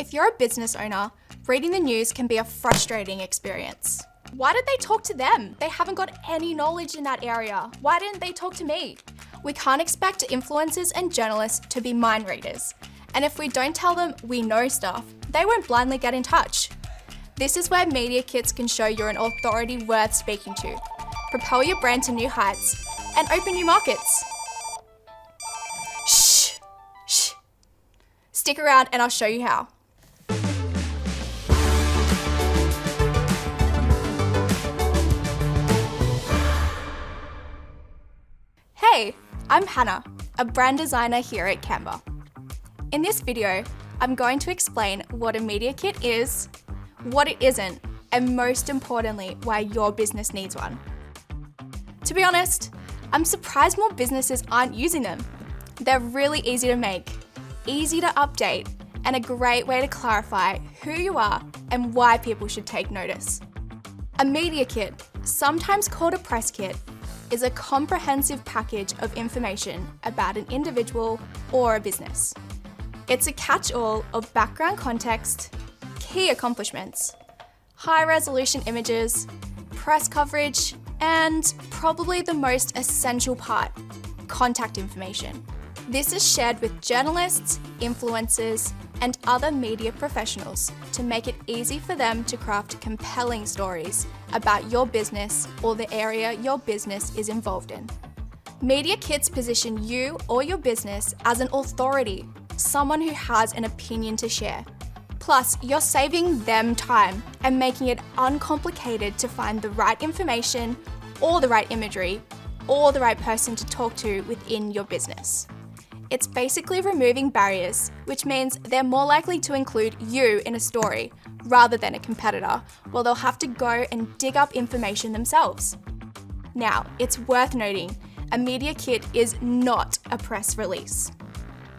If you're a business owner, reading the news can be a frustrating experience. Why did they talk to them? They haven't got any knowledge in that area. Why didn't they talk to me? We can't expect influencers and journalists to be mind readers. And if we don't tell them we know stuff, they won't blindly get in touch. This is where media kits can show you're an authority worth speaking to, propel your brand to new heights, and open new markets. Shh. Stick around and I'll show you how. Hey, I'm Hannah, a brand designer here at Canva. In this video, I'm going to explain what a media kit is, what it isn't, and most importantly, why your business needs one. To be honest, I'm surprised more businesses aren't using them. They're really easy to make, easy to update, and a great way to clarify who you are and why people should take notice. A media kit, sometimes called a press kit, is a comprehensive package of information about an individual or a business. It's a catch-all of background context, key accomplishments, high-resolution images, press coverage, and probably the most essential part, contact information. This is shared with journalists, influencers, and other media professionals to make it easy for them to craft compelling stories about your business or the area your business is involved in. Media kits position you or your business as an authority, someone who has an opinion to share. Plus, you're saving them time and making it uncomplicated to find the right information or the right imagery or the right person to talk to within your business. It's basically removing barriers, which means they're more likely to include you in a story rather than a competitor, while they'll have to go and dig up information themselves. Now, it's worth noting, a media kit is not a press release.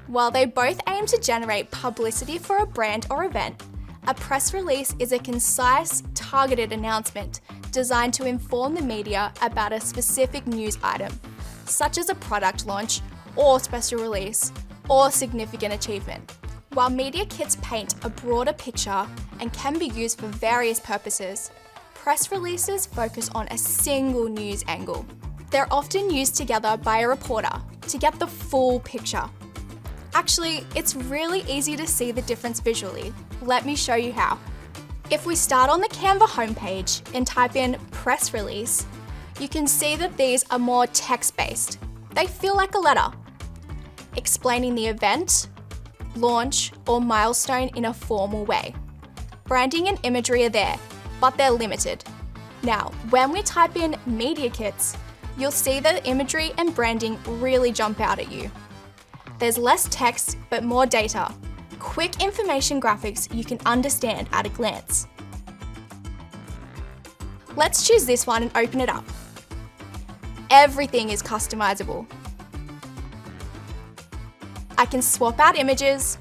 While they both aim to generate publicity for a brand or event, a press release is a concise, targeted announcement designed to inform the media about a specific news item, such as a product launch or special release, or significant achievement. While media kits paint a broader picture and can be used for various purposes, press releases focus on a single news angle. They're often used together by a reporter to get the full picture. Actually, it's really easy to see the difference visually. Let me show you how. If we start on the Canva homepage and type in press release, you can see that these are more text-based. They feel like a letter, explaining the event, launch, or milestone in a formal way. Branding and imagery are there, but they're limited. Now, when we type in media kits, you'll see that imagery and branding really jump out at you. There's less text, but more data. Quick information graphics you can understand at a glance. Let's choose this one and open it up. Everything is customizable. I can swap out images,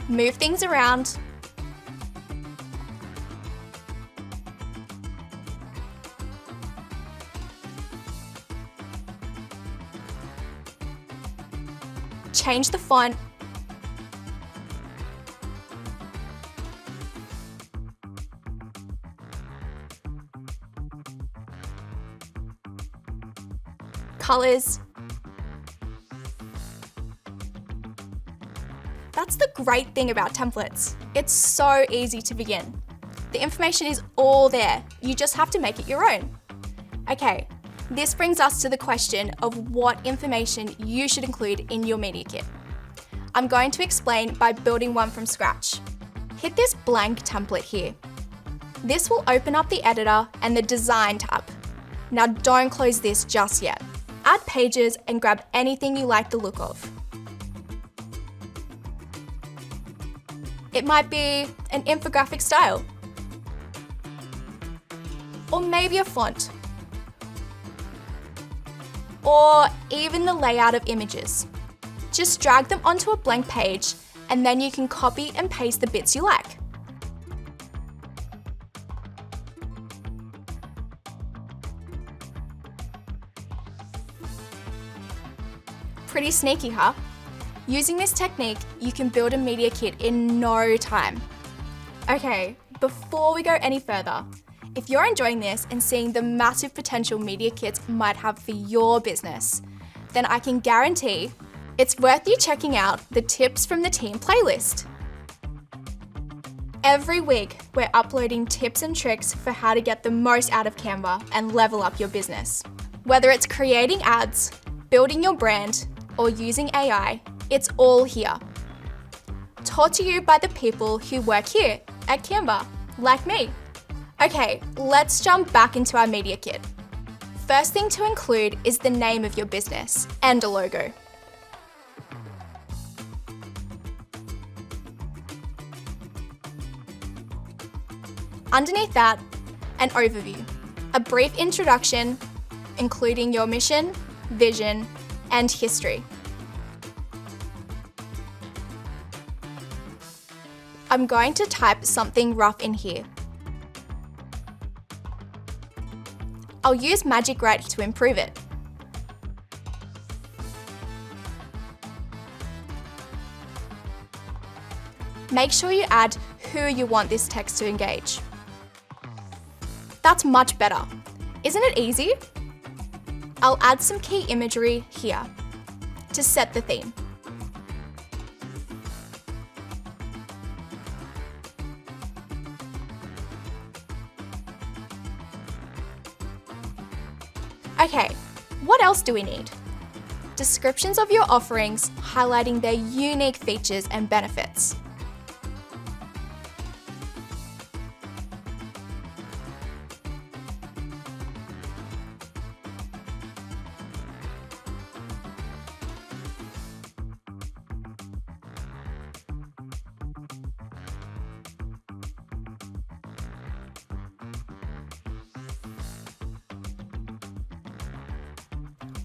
move things around, change the font, colors. That's the great thing about templates. It's so easy to begin. The information is all there. You just have to make it your own. Okay, this brings us to the question of what information you should include in your media kit. I'm going to explain by building one from scratch. Hit this blank template here. This will open up the editor and the design tab. Now don't close this just yet. Add pages and grab anything you like the look of. It might be an infographic style, or maybe a font, or even the layout of images. Just drag them onto a blank page and then you can copy and paste the bits you like. Pretty sneaky, huh? Using this technique, you can build a media kit in no time. Okay, before we go any further, if you're enjoying this and seeing the massive potential media kits might have for your business, then I can guarantee it's worth you checking out the Tips from the Team playlist. Every week, we're uploading tips and tricks for how to get the most out of Canva and level up your business. Whether it's creating ads, building your brand, or using AI, it's all here. Taught to you by the people who work here at Canva, like me. Okay, let's jump back into our media kit. First thing to include is the name of your business and a logo. Underneath that, an overview, a brief introduction, including your mission, vision, and history. I'm going to type something rough in here. I'll use Magic Write to improve it. Make sure you add who you want this text to engage. That's much better. Isn't it easy? I'll add some key imagery here to set the theme. Okay, what else do we need? Descriptions of your offerings highlighting their unique features and benefits.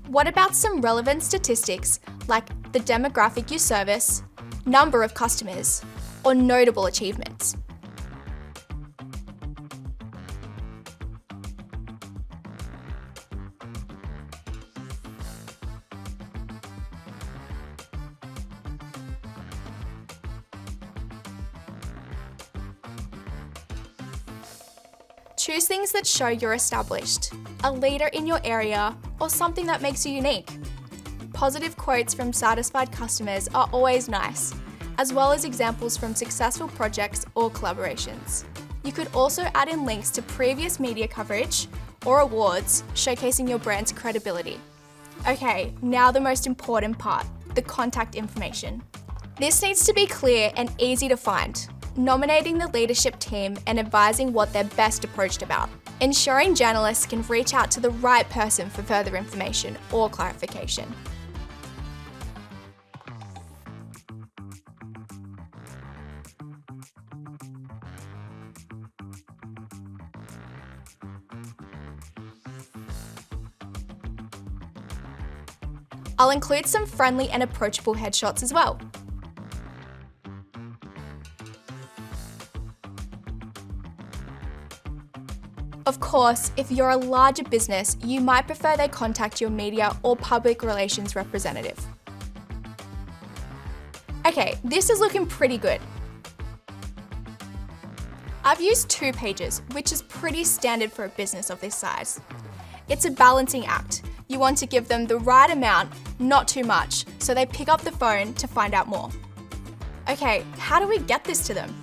What about some relevant statistics like the demographic you service, number of customers, or notable achievements? Choose things that show you're established, a leader in your area, or something that makes you unique. Positive quotes from satisfied customers are always nice, as well as examples from successful projects or collaborations. You could also add in links to previous media coverage or awards showcasing your brand's credibility. Okay, now the most important part, the contact information. This needs to be clear and easy to find, nominating the leadership team and advising what they're best approached about, ensuring journalists can reach out to the right person for further information or clarification. I'll include some friendly and approachable headshots as well. Of course, if you're a larger business, you might prefer they contact your media or public relations representative. Okay, this is looking pretty good. I've used 2 pages, which is pretty standard for a business of this size. It's a balancing act. You want to give them the right amount, not too much, so they pick up the phone to find out more. Okay, how do we get this to them?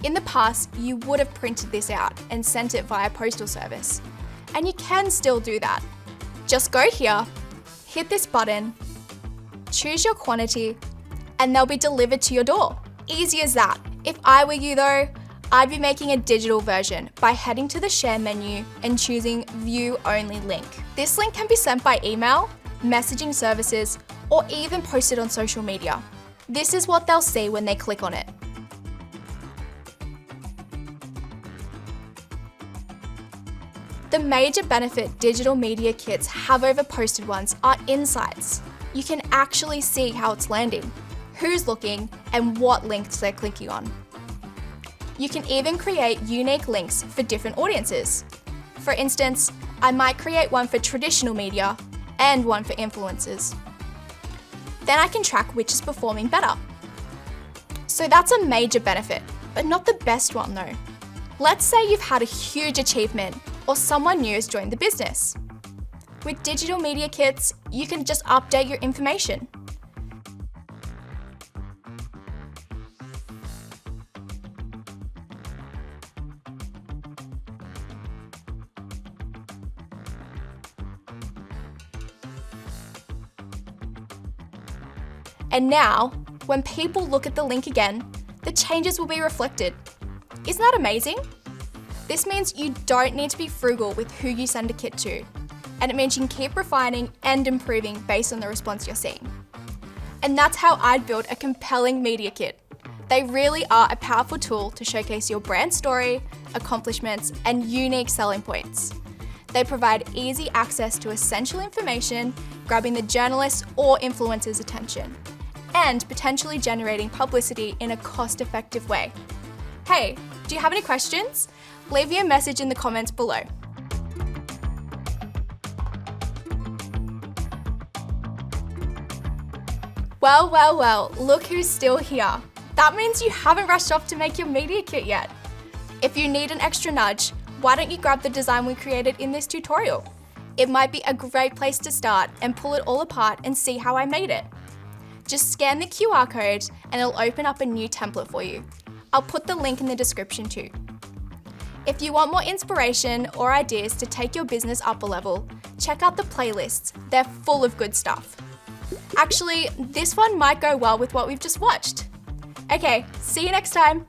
In the past, you would have printed this out and sent it via postal service. And you can still do that. Just go here, hit this button, choose your quantity, and they'll be delivered to your door. Easy as that. If I were you though, I'd be making a digital version by heading to the share menu and choosing View Only link. This link can be sent by email, messaging services, or even posted on social media. This is what they'll see when they click on it. The major benefit digital media kits have over posted ones are insights. You can actually see how it's landing, who's looking, and what links they're clicking on. You can even create unique links for different audiences. For instance, I might create one for traditional media and one for influencers. Then I can track which is performing better. So that's a major benefit, but not the best one though. Let's say you've had a huge achievement or someone new has joined the business. With digital media kits, you can just update your information. And now, when people look at the link again, the changes will be reflected. Isn't that amazing? This means you don't need to be frugal with who you send a kit to, and it means you can keep refining and improving based on the response you're seeing. And that's how I'd build a compelling media kit. They really are a powerful tool to showcase your brand story, accomplishments, and unique selling points. They provide easy access to essential information, grabbing the journalist's or influencer's attention, and potentially generating publicity in a cost-effective way. Hey, do you have any questions? Leave me a message in the comments below. Well, look who's still here. That means you haven't rushed off to make your media kit yet. If you need an extra nudge, why don't you grab the design we created in this tutorial? It might be a great place to start and pull it all apart and see how I made it. Just scan the QR code and it'll open up a new template for you. I'll put the link in the description too. If you want more inspiration or ideas to take your business up a level, check out the playlists. They're full of good stuff. Actually, this one might go well with what we've just watched. Okay, see you next time.